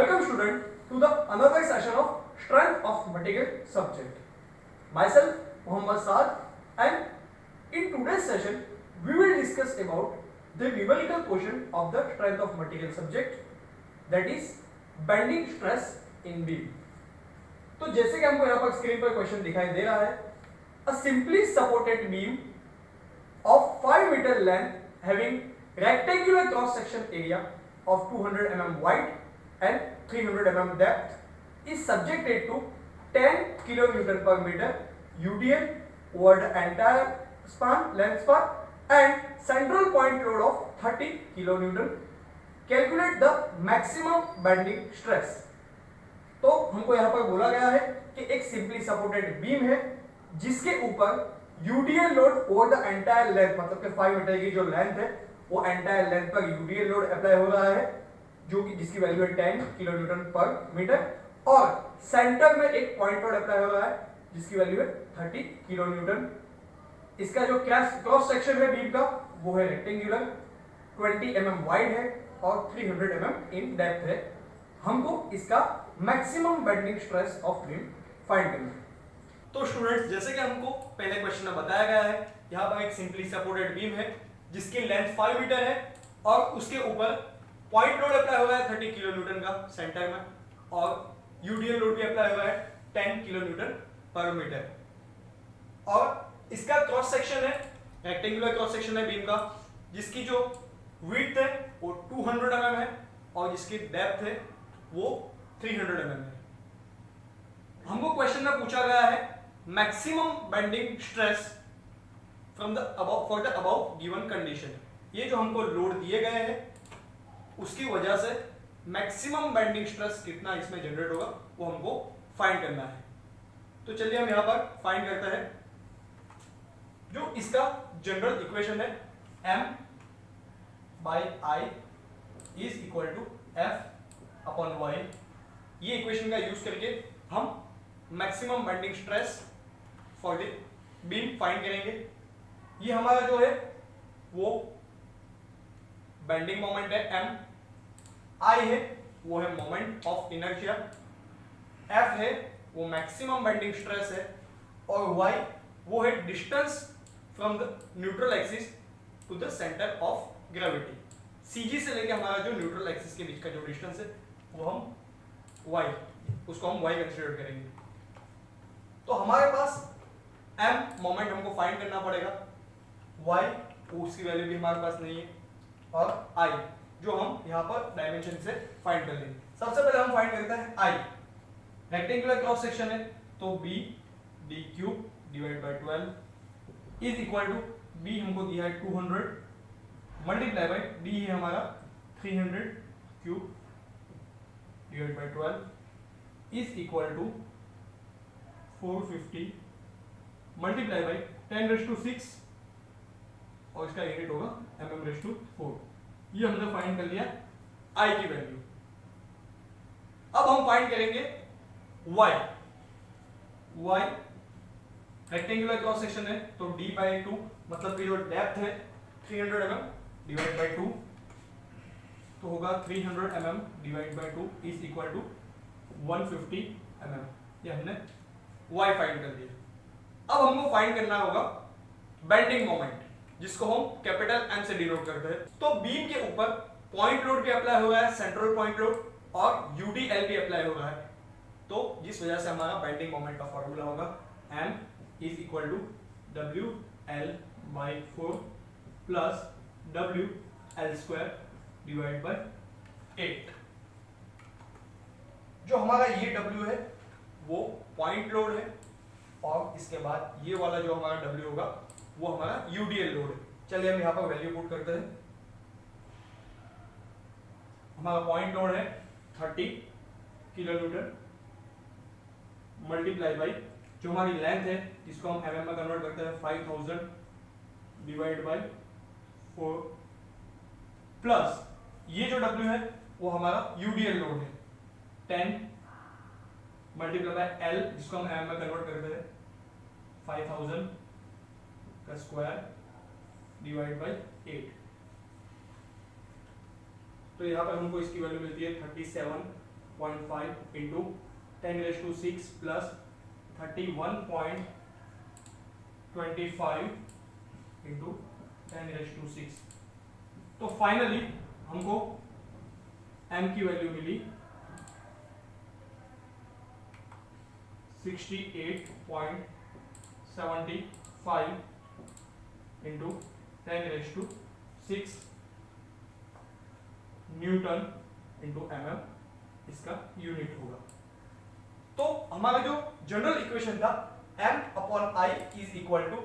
Welcome student to the another session of strength of material subject. Myself Mohammad Saad, and in today's session we will discuss about the numerical portion of the strength of material subject, that is bending stress in beam. तो जैसे कि हमको यहाँ पर screen पर question दिखाई दे रहा है, a simply supported beam of 5 meter length having rectangular cross section area of 200 mm wide and 300 mm depth is subjected to 10 kilonewton per meter UDL over the entire length span and central point load of 30 kilonewton. Calculate the maximum bending stress. तो हमको यहाँ पर बोला गया है कि एक simply supported beam है जिसके ऊपर UDL load over the entire length, मतलब कि 5 मीटर की जो लेंथ है वो एंटायर लेंथ पर यूडीएल लोड अप्लाई हो रहा है, जो कि जिसकी वैल्यू है 10 किलोन्यूटन पर मीटर, और सेंटर में एक पॉइंट लोड अप्लाई हो रहा है जिसकी वैल्यू है 30 किलोन्यूटन. इसका जो क्रॉस सेक्शन है बीम का वो है रेक्टेंगुलर, 20 mm वाइड है और 300 mm इन डेप्थ है. हमको इसका maximum bending stress of beam find करना है. तो स्टूडेंट्स, जैसे कि हमको पहले क्वेश्चन में बताया गया है, यहाँ पर एक सिंपली सपोर्टेड बीम है जिसकी लेंथ 5 मीटर है और उसके ऊपर पॉइंट लोड अप्लाई हुआ है 30 किलोन्यूटन का सेंटर में, और यूडीएल लोड भी अप्लाई हुआ है 10 किलोन्यूटन पर मीटर, और इसका क्रॉस सेक्शन है रेक्टेंगुलर क्रॉस सेक्शन है बीम का, जिसकी जो विड्थ है वो 200 mm है और जिसकी डेप्थ है वो 300 mm है. हमको क्वेश्चन में पूछा गया है maximum bending stress from the above for the above given condition. ये जो हमको लोड दिए गए हैं उसकी वजह से मैक्सिमम बेंडिंग स्ट्रेस कितना इसमें जनरेट होगा वो हमको फाइंड करना है. तो चलिए हम यहां पर फाइंड करते हैं. जो इसका जनरल इक्वेशन है m by I is equal to F upon Y. ये इक्वेशन का यूज करके हम maximum bending stress for the beam find करेंगे. ये हमारा जो है वो बेंडिंग मोमेंट है m, I है वो है मोमेंट ऑफ इनर्शिया, F है वो मैक्सिमम बेंडिंग स्ट्रेस है, और Y वो है distance from the neutral axis to the centre of gravity. CG से लेके हमारा जो न्यूट्रल एक्सिस के बीच का जो डिस्टेंस है वो हम Y, उसको हम Y कंसीडर करेंगे. तो हमारे पास m मोमेंट हमको फाइंड करना पड़ेगा, y उसकी वैल्यू भी हमारे पास नहीं है, और I जो हम यहाँ पर डायमेंशन से फाइंड कर लेंगे. सबसे पहले हम फाइंड करते हैं I. रेक्टेंगुलर क्रॉस सेक्शन है तो b d cube divide by 12 is equal to b हमको दिया है 200 मल्टीप्लाई बाय d है हमारा 300 cube divide by 12 is equal to 450 multiply by 10⁻⁶ और इसका यूनिट होगा mm⁴. ये हमने फाइंड कर लिया I की वैल्यू. अब हम फाइंड करेंगे y. रेक्टेंगुलर क्रॉस सेक्शन है तो d/2, मतलब कि जो डेप्थ है 300 mm डिवाइड बाय 2 तो होगा 300 mm divide by 2 is equal to 150 mm. ये हमने y फाइंड कर दिया. अब हमको फाइंड करना होगा बेंडिंग मोमेंट, जिसको हम कैपिटल M से डिनोट करते हैं. तो बीम के ऊपर पॉइंट लोड भी अप्लाई हो रहा है, सेंट्रल पॉइंट लोड, और यूडीएल भी अप्लाई हो रहा है, तो जिस वजह से हमारा बेंडिंग मोमेंट का फॉर्मूला होगा M is equal to WL/4 plus WL² divide by 8. जो हमारा ये W है वो पॉइंट लोड है, और इसके बाद ये वाला जो हमारा W होगा वो हमारा यूडीएल लोड है. चलिए हम यहाँ पर वैल्यू पुट करते हैं. हमारा पॉइंट लोड है 30 किलोन्यूटन मल्टीप्लाई बाई जो हमारी लेंथ है जिसको हम mm में कन्वर्ट करते हैं 5000 डिवाइड बाई 4 प्लस ये जो W है वो हमारा यूडीएल लोड है 10 मल्टीप्लाई बाय L जिसको हम mm में कन्वर्ट करते हैं 5000 का स्क्वायर डिवाइड बाय 8. तो यहाँ पर हमको इसकी वैल्यू मिलती है 37 0.5 into 10⁶ plus 31.25 into 10⁶। तो फाइनली हमको m की वैल्यू मिली 68.75 into 10⁶ न्यूटन इंटू mm इसका यूनिट होगा। तो हमारा जो जनरल इक्वेशन था m/i is equal to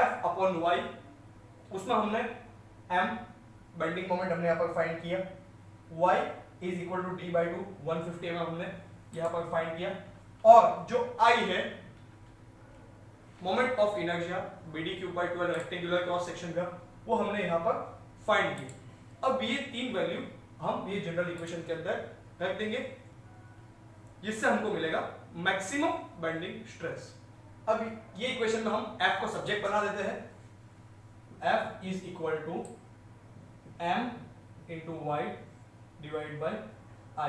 F/y, उसमें हमने m बेंडिंग मोमेंट हमने यहाँ पर फाइंड किया, y is equal to d/2 150 mm हमने यहाँ पर फाइंड किया, और जो I है moment of inertia BD³/12 rectangular cross section का, वो हमने यहाँ पर फाइंड किया। अब ये तीन वैल्यू हम ये जनरल इक्वेशन के अंदर रख देंगे, जिससे हमको मिलेगा मैक्सिमम बेंडिंग स्ट्रेस। अब ये इक्वेशन में हम F को सब्जेक्ट बना देते हैं, F is equal to m into y divide by I।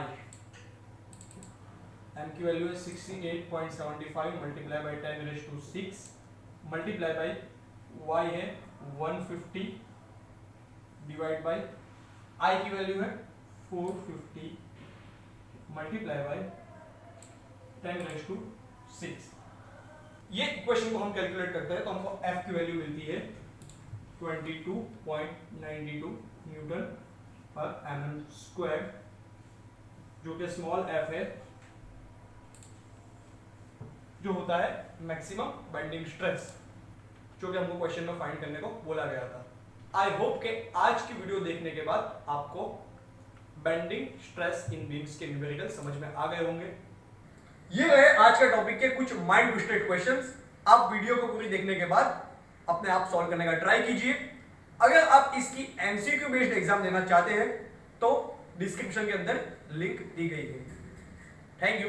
m की वैल्यू है 68.75 multiply by 10⁶ multiply by y है 150 डिवाइड बाई I की वैल्यू है 450 मल्टीप्लाई बाई 10⁶। ये इक्वेशन को हम कैलकुलेट करते हैं तो हमको F की वैल्यू मिलती है 22.92 न्यूटन पर mm स्क्वायर, जो कि स्मॉल f है, जो होता है मैक्सिमम बेंडिंग स्ट्रेस, जो कि हमको क्वेश्चन में फाइंड करने को बोला गया था। आई होप कि आज की वीडियो देखने के बाद आपको बेंडिंग स्ट्रेस इन बीम्स के न्यूमेरिकल समझ में आ गए होंगे। ये रहे आज के टॉपिक के कुछ माइंड ट्विस्टेड क्वेश्चंस। आप वीडियो को पूरी देखने के बाद अपने आप सॉल्व करने का ट्राई कीजिए। अगर आप इसकी एमसीक्यू बेस्ड एग्जाम देना चाहते हैं तो डिस्क्रिप्शन के अंदर लिंक दी गई है। Thank you.